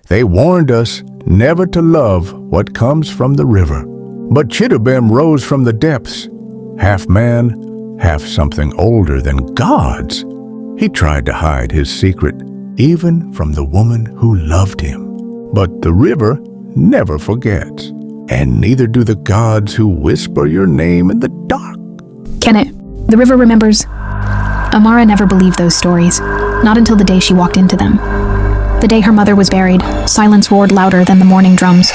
They warned us never to love what comes from the river. But Chittibim rose from the depths, half man, half something older than gods. He tried to hide his secret, even from the woman who loved him. But the river never forgets, and neither do the gods who whisper your name in the dark. Kenneth, the river remembers. Amara never believed those stories, not until the day she walked into them. The day her mother was buried, silence roared louder than the morning drums.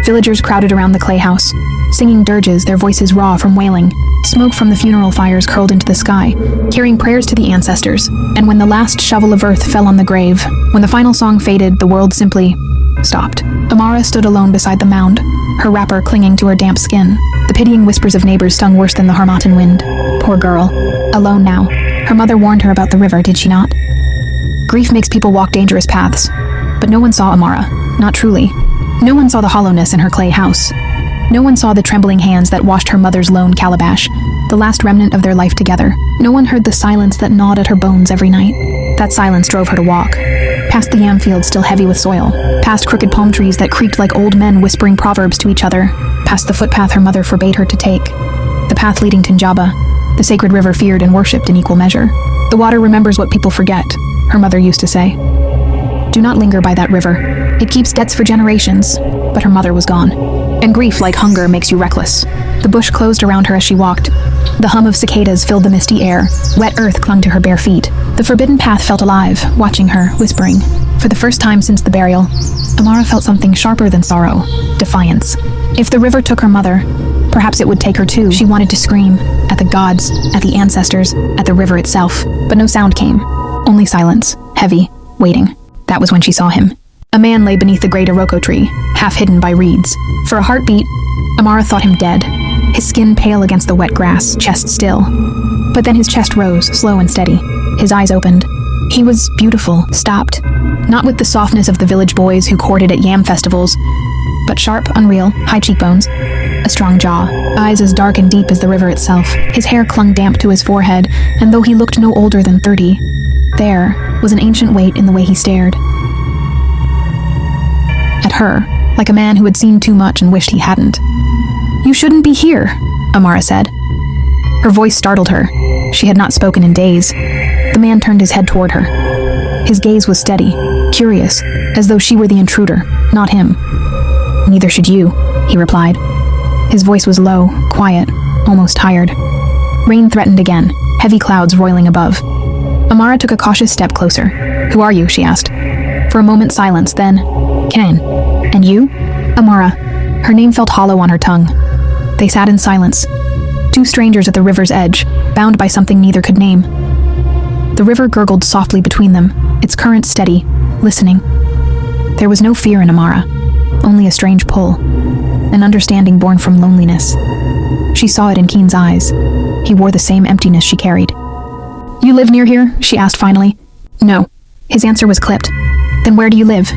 Villagers crowded around the clay house, singing dirges, their voices raw from wailing. Smoke from the funeral fires curled into the sky, carrying prayers to the ancestors. And when the last shovel of earth fell on the grave, when the final song faded, the world simply stopped. Amara stood alone beside the mound, her wrapper clinging to her damp skin. The pitying whispers of neighbors stung worse than the Harmattan wind. Poor girl. Alone now. Her mother warned her about the river, did she not? Grief makes people walk dangerous paths. But no one saw Amara. Not truly. No one saw the hollowness in her clay house. No one saw the trembling hands that washed her mother's lone calabash, the last remnant of their life together. No one heard the silence that gnawed at her bones every night. That silence drove her to walk. Past the yam field still heavy with soil. Past crooked palm trees that creaked like old men whispering proverbs to each other. Past the footpath her mother forbade her to take. The path leading to Njaba, the sacred river feared and worshipped in equal measure. The water remembers what people forget, her mother used to say. Do not linger by that river. It keeps debts for generations. But her mother was gone. And grief, like hunger, makes you reckless. The bush closed around her as she walked. The hum of cicadas filled the misty air. Wet earth clung to her bare feet. The forbidden path felt alive, watching her, whispering. For the first time since the burial, Amara felt something sharper than sorrow. Defiance. If the river took her mother, perhaps it would take her too. She wanted to scream. At the gods, at the ancestors, at the river itself. But no sound came. Only silence. Heavy. Waiting. That was when she saw him. A man lay beneath the great Iroko tree, half hidden by reeds. For a heartbeat, Amara thought him dead, his skin pale against the wet grass, chest still. But then his chest rose, slow and steady. His eyes opened. He was beautiful, stopped. Not with the softness of the village boys who courted at Yam Festivals, but sharp, unreal, high cheekbones, a strong jaw, eyes as dark and deep as the river itself. His hair clung damp to his forehead, and though he looked no older than 30, there was an ancient weight in the way he stared. At her, like a man who had seen too much and wished he hadn't. You shouldn't be here, Amara said. Her voice startled her. She had not spoken in days. The man turned his head toward her. His gaze was steady, curious, as though she were the intruder, not him. Neither should you, he replied. His voice was low, quiet, almost tired. Rain threatened again, heavy clouds roiling above. Amara took a cautious step closer. Who are you? She asked. For a moment silence, then, Ken. And you? Amara. Her name felt hollow on her tongue. They sat in silence. Two strangers at the river's edge, bound by something neither could name. The river gurgled softly between them, its current steady, listening. There was no fear in Amara, only a strange pull, an understanding born from loneliness. She saw it in Keen's eyes. He wore the same emptiness she carried. You live near here? She asked finally. No. His answer was clipped. Then where do you live?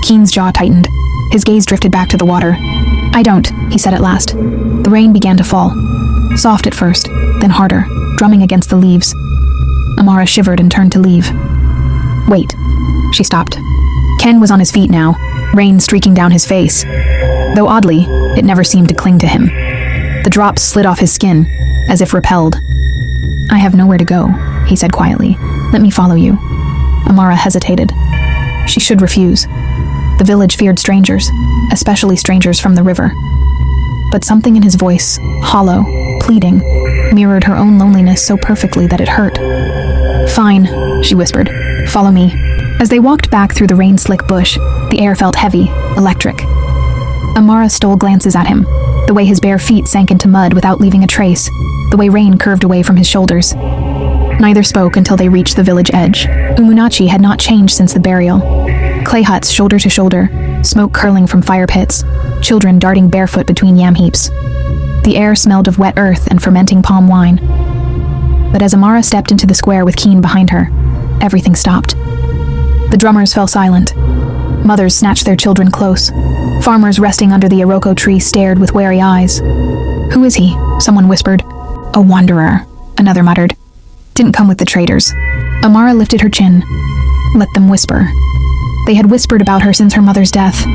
Keen's jaw tightened. His gaze drifted back to the water. I don't, he said at last. The rain began to fall. Soft at first, then harder, drumming against the leaves. Amara shivered and turned to leave. Wait. She stopped. Ken was on his feet now, rain streaking down his face. Though oddly, it never seemed to cling to him. The drops slid off his skin, as if repelled. I have nowhere to go, he said quietly. Let me follow you. Amara hesitated. She should refuse. The village feared strangers, especially strangers from the river. But something in his voice, hollow, pleading, mirrored her own loneliness so perfectly that it hurt. Fine, she whispered. Follow me. As they walked back through the rain-slick bush, the air felt heavy, electric. Amara stole glances at him, the way his bare feet sank into mud without leaving a trace, the way rain curved away from his shoulders. Neither spoke until they reached the village edge. Umunachi had not changed since the burial. Clay huts shoulder to shoulder, smoke curling from fire pits, children darting barefoot between yam heaps. The air smelled of wet earth and fermenting palm wine. But as Amara stepped into the square with Keen behind her, everything stopped. The drummers fell silent. Mothers snatched their children close. Farmers resting under the Iroko tree stared with wary eyes. Who is he? Someone whispered. A wanderer, another muttered. Didn't come with the traders. Amara lifted her chin. Let them whisper. They had whispered about her since her mother's death,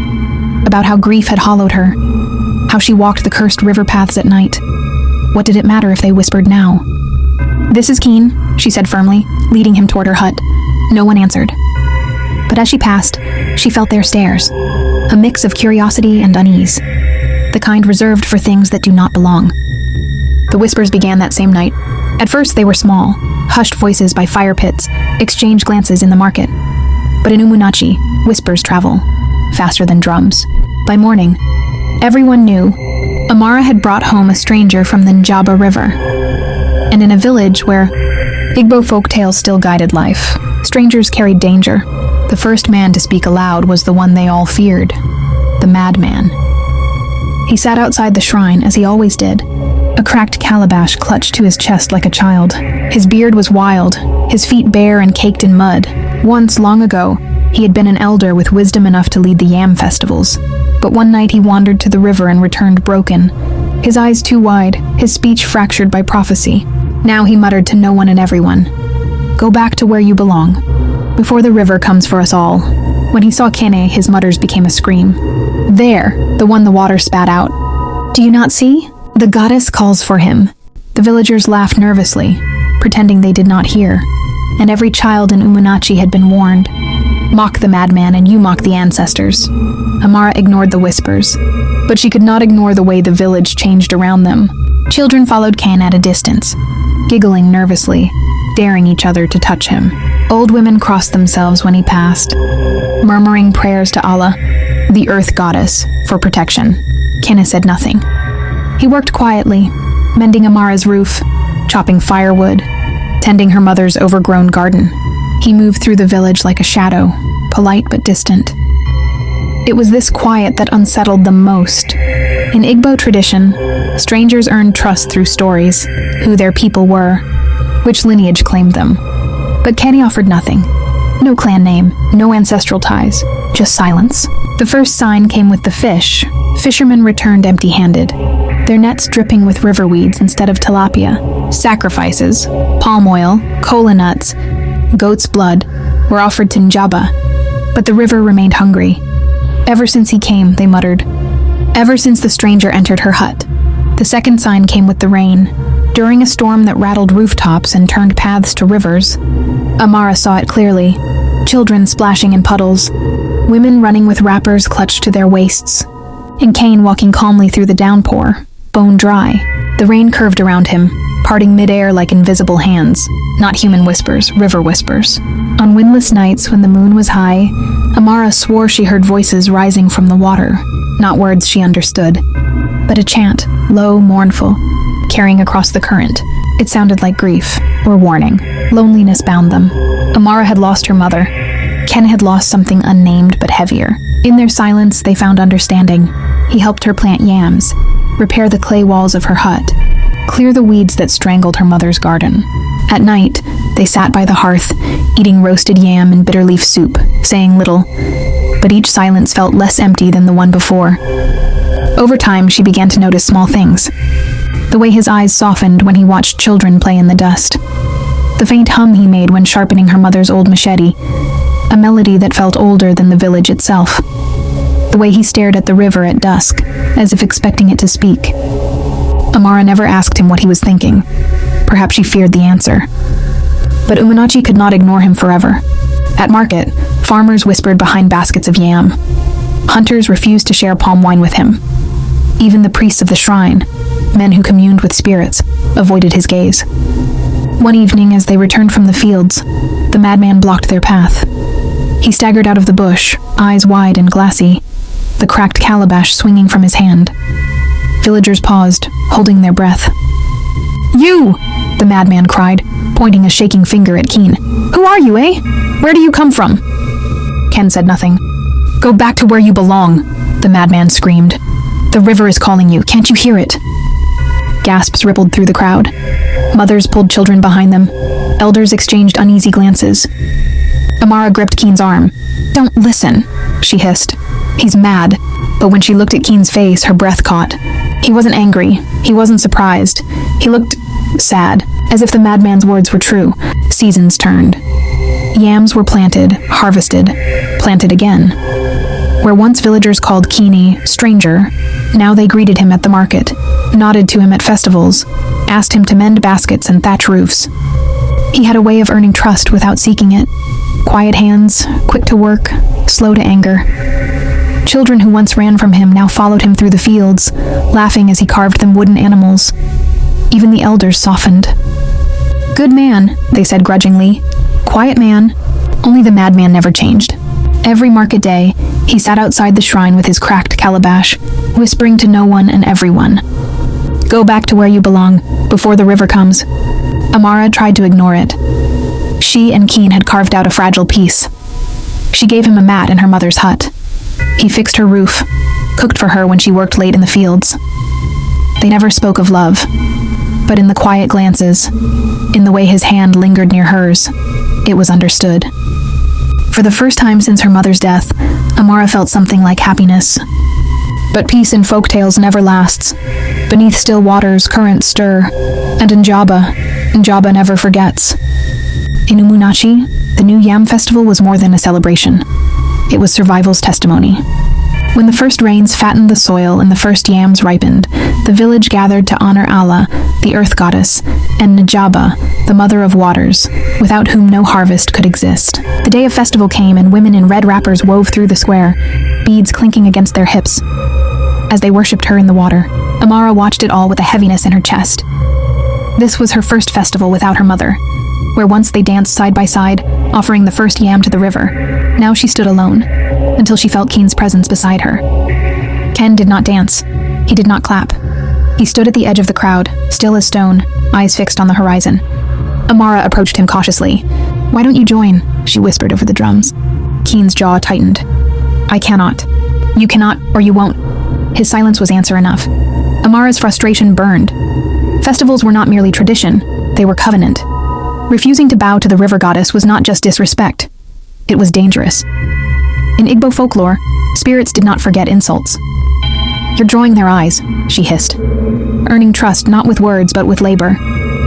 about how grief had hollowed her, how she walked the cursed river paths at night. What did it matter if they whispered now? "This is Keen," she said firmly, leading him toward her hut. No one answered. But as she passed, she felt their stares, a mix of curiosity and unease, the kind reserved for things that do not belong. The whispers began that same night. At first they were small, hushed voices by fire pits, exchanged glances in the market. But in Umunnachi, whispers travel, faster than drums. By morning, everyone knew Amara had brought home a stranger from the Njaba River. And in a village where Igbo folktales still guided life, strangers carried danger. The first man to speak aloud was the one they all feared, the madman. He sat outside the shrine as he always did, a cracked calabash clutched to his chest like a child. His beard was wild, his feet bare and caked in mud. Once, long ago, he had been an elder with wisdom enough to lead the Yam Festivals. But one night he wandered to the river and returned broken, his eyes too wide, his speech fractured by prophecy. Now he muttered to no one and everyone, "Go back to where you belong, before the river comes for us all." When he saw Kene, his mutters became a scream. "There, the one the water spat out. Do you not see? The goddess calls for him." The villagers laughed nervously, pretending they did not hear, and every child in Umunnachi had been warned. Mock the madman and you mock the ancestors. Amara ignored the whispers, but she could not ignore the way the village changed around them. Children followed Kane at a distance, giggling nervously, daring each other to touch him. Old women crossed themselves when he passed, murmuring prayers to Allah, the earth goddess, for protection. Kene said nothing. He worked quietly, mending Amara's roof, chopping firewood, tending her mother's overgrown garden. He moved through the village like a shadow, polite but distant. It was this quiet that unsettled them most. In Igbo tradition, strangers earned trust through stories, who their people were, which lineage claimed them. But Kenny offered nothing. No clan name, no ancestral ties, just silence. The first sign came with the fish. Fishermen returned empty-handed, their nets dripping with river weeds instead of tilapia. Sacrifices, palm oil, kola nuts, goat's blood, were offered to Njaba, but the river remained hungry. Ever since he came, they muttered. Ever since the stranger entered her hut. The second sign came with the rain. During a storm that rattled rooftops and turned paths to rivers, Amara saw it clearly. Children splashing in puddles, women running with wrappers clutched to their waists, and Cain walking calmly through the downpour, bone dry. The rain curved around him, parting midair like invisible hands. Not human whispers, river whispers. On windless nights when the moon was high, Amara swore she heard voices rising from the water, not words she understood, but a chant, low, mournful, carrying across the current. It sounded like grief, or warning. Loneliness bound them. Amara had lost her mother. Ken had lost something unnamed but heavier. In their silence, they found understanding. He helped her plant yams, repair the clay walls of her hut, clear the weeds that strangled her mother's garden. At night, they sat by the hearth, eating roasted yam and bitter leaf soup, saying little, but each silence felt less empty than the one before. Over time, she began to notice small things. The way his eyes softened when he watched children play in the dust. The faint hum he made when sharpening her mother's old machete, a melody that felt older than the village itself. The way he stared at the river at dusk, as if expecting it to speak. Amara never asked him what he was thinking. Perhaps she feared the answer. But Umunnachi could not ignore him forever. At market, farmers whispered behind baskets of yam. Hunters refused to share palm wine with him. Even the priests of the shrine, men who communed with spirits, avoided his gaze. One evening, as they returned from the fields, the madman blocked their path. He staggered out of the bush, eyes wide and glassy, the cracked calabash swinging from his hand. Villagers paused, holding their breath. "You!" the madman cried, pointing a shaking finger at Keen. "Who are you, eh? Where do you come from?" Ken said nothing. "Go back to where you belong," the madman screamed. "The river is calling you, can't you hear it?" Gasps rippled through the crowd. Mothers pulled children behind them. Elders exchanged uneasy glances. Amara gripped Keen's arm. "Don't listen," she hissed. "He's mad." But when she looked at Keen's face, her breath caught. He wasn't angry. He wasn't surprised. He looked sad, as if the madman's words were true. Seasons turned. Yams were planted, harvested, planted again. Where once villagers called Kini stranger, now they greeted him at the market, nodded to him at festivals, asked him to mend baskets and thatch roofs. He had a way of earning trust without seeking it. Quiet hands, quick to work, slow to anger. Children who once ran from him now followed him through the fields, laughing as he carved them wooden animals. Even the elders softened. "Good man," they said grudgingly. "Quiet man." Only the madman never changed. Every market day, he sat outside the shrine with his cracked calabash, whispering to no one and everyone. "Go back to where you belong, before the river comes." Amara tried to ignore it. She and Keen had carved out a fragile piece. She gave him a mat in her mother's hut. He fixed her roof, cooked for her when she worked late in the fields. They never spoke of love, but in the quiet glances, in the way his hand lingered near hers, it was understood. For the first time since her mother's death, Amara felt something like happiness. But peace in folktales never lasts. Beneath still waters, currents stir, and Njaba never forgets. In Umunachi, the new Yam Festival was more than a celebration. It was survival's testimony. When the first rains fattened the soil and the first yams ripened, the village gathered to honor Allah, the earth goddess, and Njaba, the mother of waters, without whom no harvest could exist. The day of festival came and women in red wrappers wove through the square, beads clinking against their hips. As they worshipped her in the water, Amara watched it all with a heaviness in her chest. This was her first festival without her mother, where once they danced side by side, offering the first yam to the river. Now she stood alone, until she felt Keen's presence beside her. Ken did not dance. He did not clap. He stood at the edge of the crowd, still as stone, eyes fixed on the horizon. Amara approached him cautiously. "Why don't you join?" she whispered over the drums. Keen's jaw tightened. "I cannot." "You cannot, or you won't." His silence was answer enough. Amara's frustration burned. Festivals were not merely tradition, they were covenant. Refusing to bow to the river goddess was not just disrespect. It was dangerous. In Igbo folklore, spirits did not forget insults. "You're drawing their eyes," she hissed. Earning trust not with words but with labor.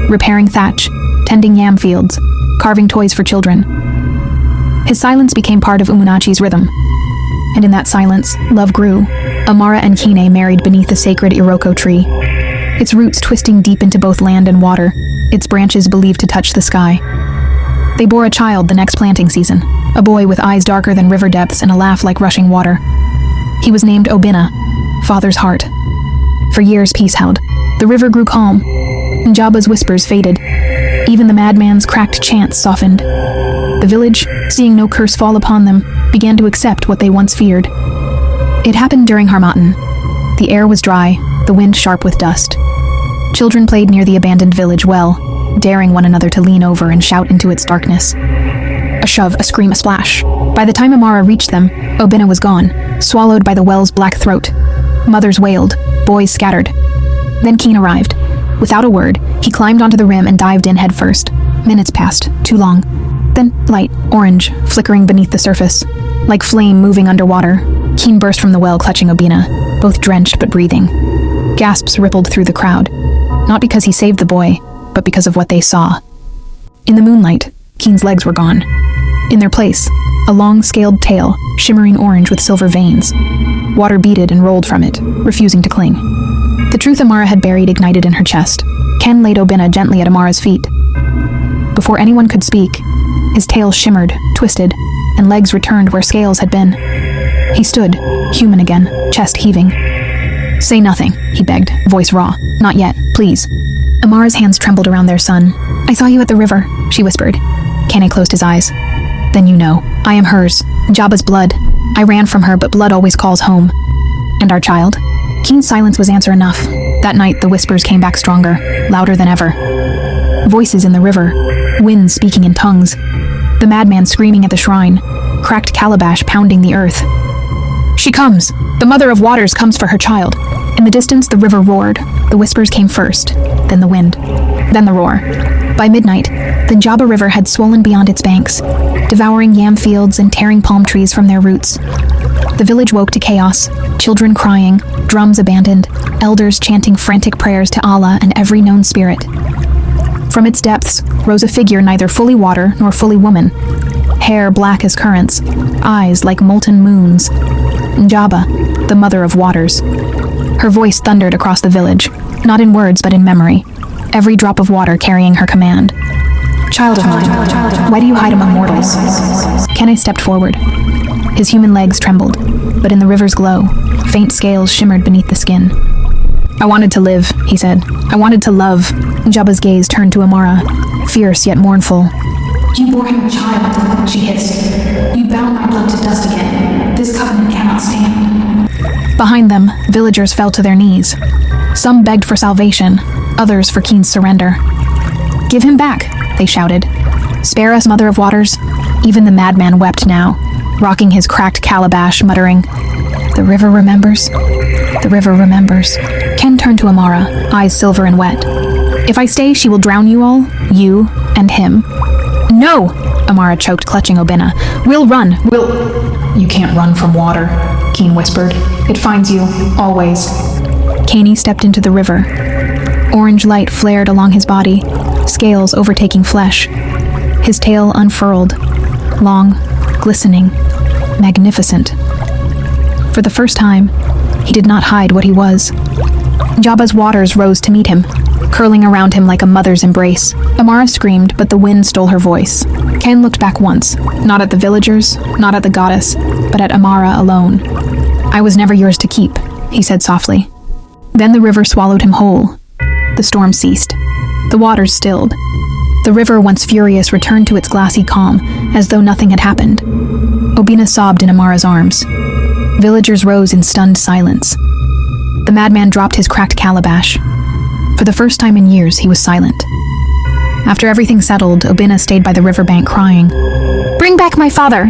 Repairing thatch, tending yam fields, carving toys for children. His silence became part of Umunachi's rhythm. And in that silence, love grew. Amara and Kine married beneath the sacred Iroko tree, its roots twisting deep into both land and water, its branches believed to touch the sky. They bore a child the next planting season, a boy with eyes darker than river depths and a laugh like rushing water. He was named Obinna, father's heart. For years peace held. The river grew calm. Njaba's whispers faded. Even the madman's cracked chants softened. The village, seeing no curse fall upon them, began to accept what they once feared. It happened during Harmattan. The air was dry, the wind sharp with dust. Children played near the abandoned village well, daring one another to lean over and shout into its darkness. A shove, a scream, a splash. By the time Amara reached them, Obinna was gone, swallowed by the well's black throat. Mothers wailed, boys scattered. Then Keen arrived. Without a word, he climbed onto the rim and dived in headfirst. Minutes passed, too long. Then, light, orange, flickering beneath the surface. Like flame moving underwater, Keen burst from the well clutching Obinna, both drenched but breathing. Gasps rippled through the crowd. Not because he saved the boy, but because of what they saw. In the moonlight, Keen's legs were gone. In their place, a long scaled tail, shimmering orange with silver veins. Water beaded and rolled from it, refusing to cling. The truth Amara had buried ignited in her chest. Ken laid Obinna gently at Amara's feet. Before anyone could speak, his tail shimmered, twisted, and legs returned where scales had been. He stood, human again, chest heaving. "Say nothing," he begged, voice raw. "Not yet, please." Amara's hands trembled around their son. "I saw you at the river," she whispered. Kane closed his eyes. "Then you know. I am hers. Njaba's blood. I ran from her, but blood always calls home." "And our child?" Keen's silence was answer enough. That night, the whispers came back stronger, louder than ever. Voices in the river, winds speaking in tongues, the madman screaming at the shrine, cracked calabash pounding the earth. "She comes! The mother of waters comes for her child!" In the distance, the river roared. The whispers came first, then the wind, then the roar. By midnight, the Njaba River had swollen beyond its banks, devouring yam fields and tearing palm trees from their roots. The village woke to chaos, children crying, drums abandoned, elders chanting frantic prayers to Allah and every known spirit. From its depths rose a figure neither fully water nor fully woman, hair black as currants, eyes like molten moons. Njaba, the mother of waters. Her voice thundered across the village, not in words but in memory, every drop of water carrying her command. Child of mine, why do you hide among mortals? Kene stepped forward. His human legs trembled, but in the river's glow, faint scales shimmered beneath the skin. I wanted to live, he said. I wanted to love. Njaba's gaze turned to Amara, fierce yet mournful. You bore him a child, she hissed. You bound my blood to dust again. This covenant cannot stand. Behind them, villagers fell to their knees. Some begged for salvation, others for keen surrender. Give him back, they shouted. Spare us, Mother of Waters. Even the madman wept now, rocking his cracked calabash, muttering, The river remembers. The river remembers. Ken turned to Amara, eyes silver and wet. If I stay, she will drown you all, you and him. No! Amara choked, clutching Obina. We'll run, You can't run from water, Keen whispered. It finds you, always. Kane stepped into the river. Orange light flared along his body, scales overtaking flesh. His tail unfurled, long, glistening, magnificent. For the first time, he did not hide what he was. Njaba's waters rose to meet him, curling around him like a mother's embrace. Amara screamed, but the wind stole her voice. Ken looked back once, not at the villagers, not at the goddess, but at Amara alone. I was never yours to keep, he said softly. Then the river swallowed him whole. The storm ceased. The waters stilled. The river, once furious, returned to its glassy calm, as though nothing had happened. Obina sobbed in Amara's arms. Villagers rose in stunned silence. The madman dropped his cracked calabash. For the first time in years, he was silent. After everything settled, Obina stayed by the riverbank crying, Bring back my father!